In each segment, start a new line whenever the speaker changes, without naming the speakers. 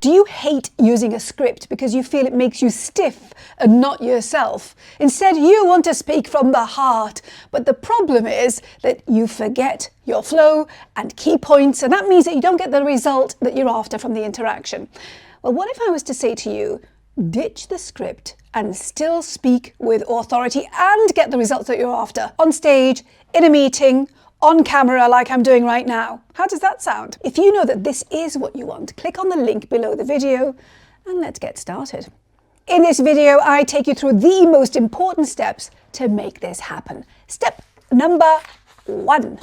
Do you hate using a script because you feel it makes you stiff and not yourself? Instead, you want to speak from the heart. But the problem is that you forget your flow and key points, and that means that you don't get the result that you're after from the interaction. Well, what if I was to say to you, ditch the script and still speak with authority and get the results that you're after on stage, in a meeting, on camera like I'm doing right now? How does that sound? If you know that this is what you want, click on the link below the video and let's get started. In this video, I take you through the most important steps to make this happen. Step number 1.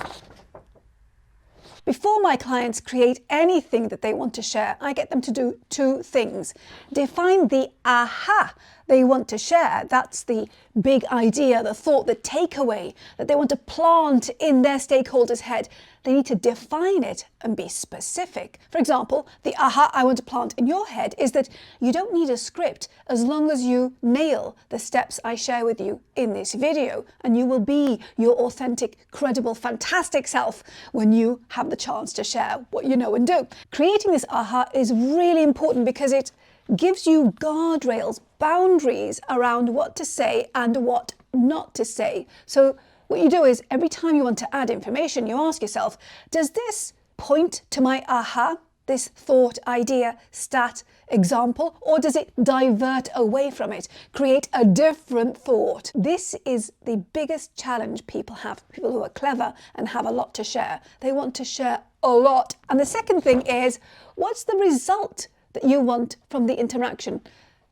Before my clients create anything that they want to share, I get them to do 2 things. Define the aha they want to share. That's the big idea, the thought, the takeaway that they want to plant in their stakeholder's head. They need to define it and be specific. For example, the aha I want to plant in your head is that you don't need a script as long as you nail the steps I share with you in this video, and you will be your authentic, credible, fantastic self when you have the chance to share what you know and do. Creating this aha is really important because it gives you guardrails, boundaries around what to say and what not to say. So what you do is every time you want to add information, you ask yourself, does this point to my aha, this thought, idea, stat, example, or does it divert away from it, create a different thought? This is the biggest challenge people have, people who are clever and have a lot to share. They want to share a lot. And the second thing is, what's the result that you want from the interaction?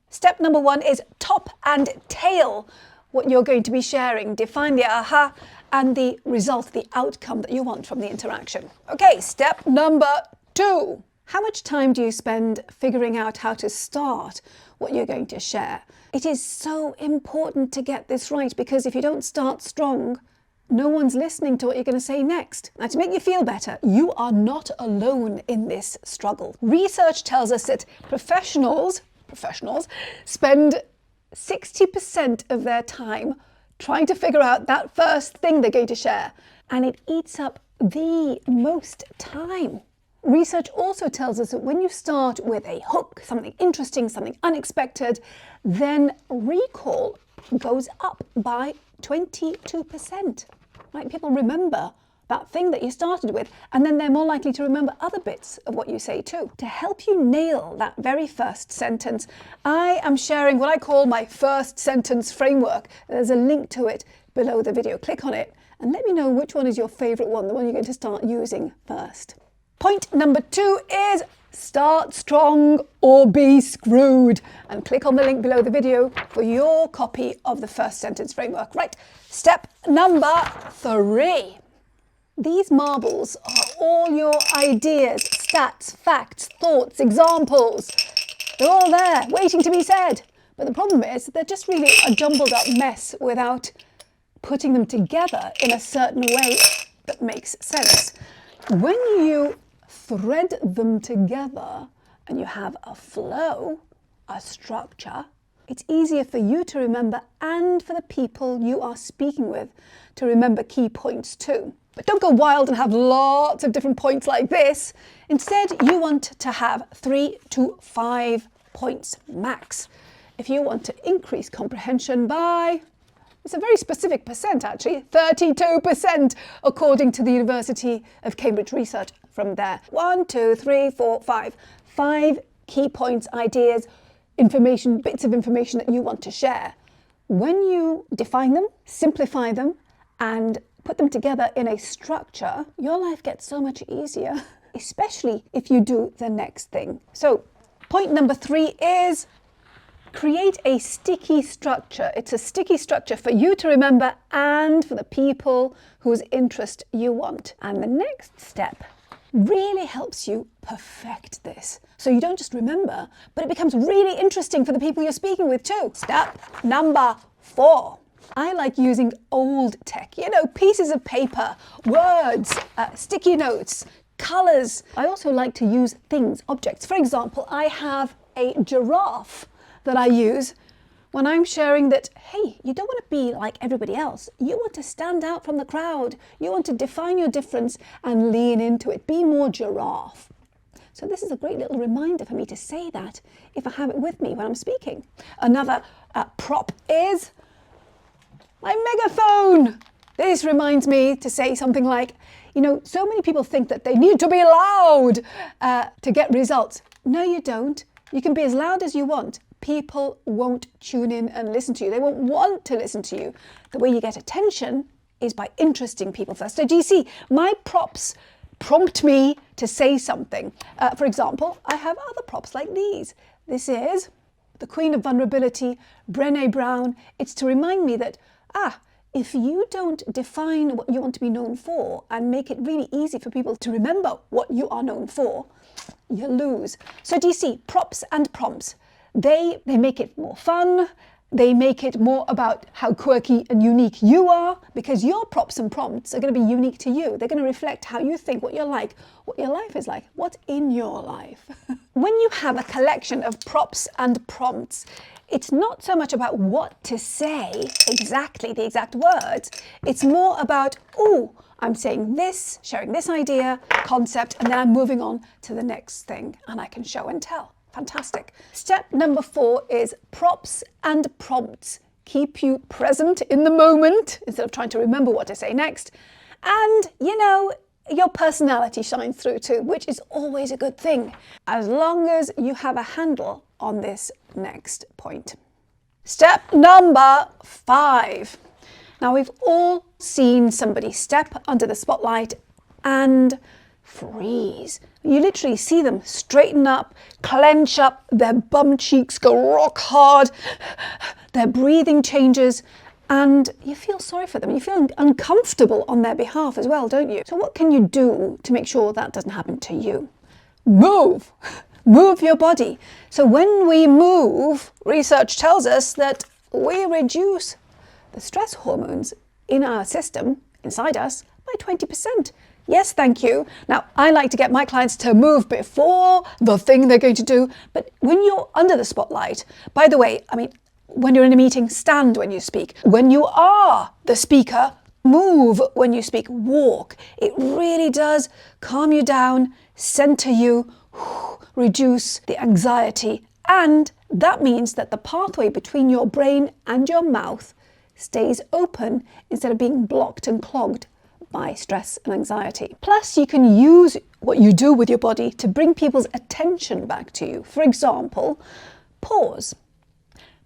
Step number 1 is top and tail what you're going to be sharing. Define the aha and the result, the outcome that you want from the interaction. Okay, step number 2. How much time do you spend figuring out how to start what you're going to share? It is so important to get this right, because if you don't start strong, no one's listening to what you're going to say next. Now, to make you feel better, you are not alone in this struggle. Research tells us that professionals spend 60% of their time trying to figure out that first thing they're going to share, and it eats up the most time. Research also tells us that when you start with a hook, something interesting, something unexpected, then recall goes up by 22%. Right? People remember that thing that you started with, and then they're more likely to remember other bits of what you say too. To help you nail that very first sentence, I am sharing what I call my first sentence framework. There's a link to it below the video. Click on it and let me know which one is your favorite one, the one you're going to start using first. Point number 2 is start strong or be screwed, and click on the link below the video for your copy of the first sentence framework. Right, step number 3. These marbles are all your ideas, stats, facts, thoughts, examples. They're all there, waiting to be said. But the problem is they're just really a jumbled up mess without putting them together in a certain way that makes sense. When you thread them together and you have a flow, a structure, it's easier for you to remember and for the people you are speaking with to remember key points too. But don't go wild and have lots of different points like this. Instead, you want to have 3 to 5 points max. If you want to increase comprehension by, it's a very specific percent actually, 32%, according to the University of Cambridge research from there. 1, 2, 3, 4, 5. 5 key points, ideas, information, bits of information that you want to share. When you define them, simplify them, and put them together in a structure, your life gets so much easier, especially if you do the next thing. So point number 3 is create a sticky structure. It's a sticky structure for you to remember and for the people whose interest you want. And the next step really helps you perfect this. So you don't just remember, but it becomes really interesting for the people you're speaking with too. Step number 4. I like using old tech, pieces of paper, words, sticky notes, colors. I also like to use things, objects. For example, I have a giraffe that I use when I'm sharing that, hey, you don't want to be like everybody else. You want to stand out from the crowd. You want to define your difference and lean into it. Be more giraffe. So this is a great little reminder for me to say that if I have it with me when I'm speaking. Another prop is my megaphone. This reminds me to say something like, you know, so many people think that they need to be loud to get results. No, you don't. You can be as loud as you want. People won't tune in and listen to you. They won't want to listen to you. The way you get attention is by interesting people first. So do you see, my props prompt me to say something. For example, I have other props like these. This is the Queen of Vulnerability, Brené Brown. It's to remind me that, if you don't define what you want to be known for and make it really easy for people to remember what you are known for, you lose. So do you see, props and prompts, they make it more fun. They make it more about how quirky and unique you are, because your props and prompts are going to be unique to you. They're going to reflect how you think, what you're like, what your life is like, what's in your life. When you have a collection of props and prompts, it's not so much about what to say, exactly the exact words. It's more about, I'm saying this, sharing this idea, concept, and then I'm moving on to the next thing, and I can show and tell. Fantastic. Step number 4 is props and prompts. Keep you present in the moment instead of trying to remember what to say next. And, you know, your personality shines through too, which is always a good thing, as long as you have a handle on this next point. Step number 5. Now, we've all seen somebody step under the spotlight and freeze. You literally see them straighten up, clench up, their bum cheeks go rock hard, their breathing changes, and you feel sorry for them. You feel uncomfortable on their behalf as well, don't you? So what can you do to make sure that doesn't happen to you? Move! Move your body. So when we move, research tells us that we reduce the stress hormones in our system, inside us, by 20%. Yes, thank you. Now, I like to get my clients to move before the thing they're going to do. But when you're under the spotlight, by the way, when you're in a meeting, stand when you speak. When you are the speaker, move when you speak, walk. It really does calm you down, center you, reduce the anxiety. And that means that the pathway between your brain and your mouth stays open instead of being blocked and clogged by stress and anxiety. Plus, you can use what you do with your body to bring people's attention back to you. For example, pause.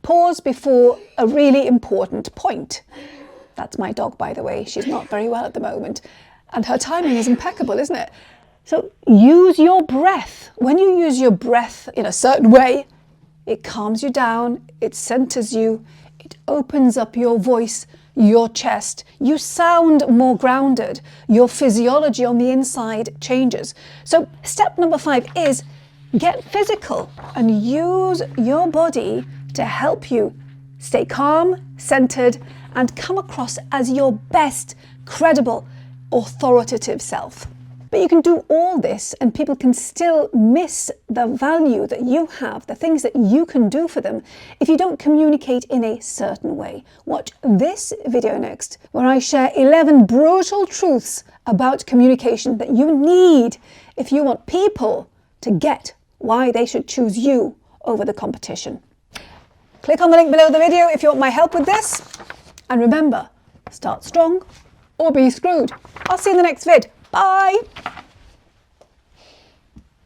Pause before a really important point. That's my dog, by the way. She's not very well at the moment. And her timing is impeccable, isn't it? So use your breath. When you use your breath in a certain way, it calms you down, it centers you, it opens up your voice, your chest. You sound more grounded. Your physiology on the inside changes. So step number 5 is get physical and use your body to help you stay calm, centered, and come across as your best, credible, authoritative self. But you can do all this and people can still miss the value that you have, the things that you can do for them, if you don't communicate in a certain way. Watch this video next, where I share 11 brutal truths about communication that you need if you want people to get why they should choose you over the competition. Click on the link below the video if you want my help with this. And remember, start strong or be screwed. I'll see you in the next vid. Bye!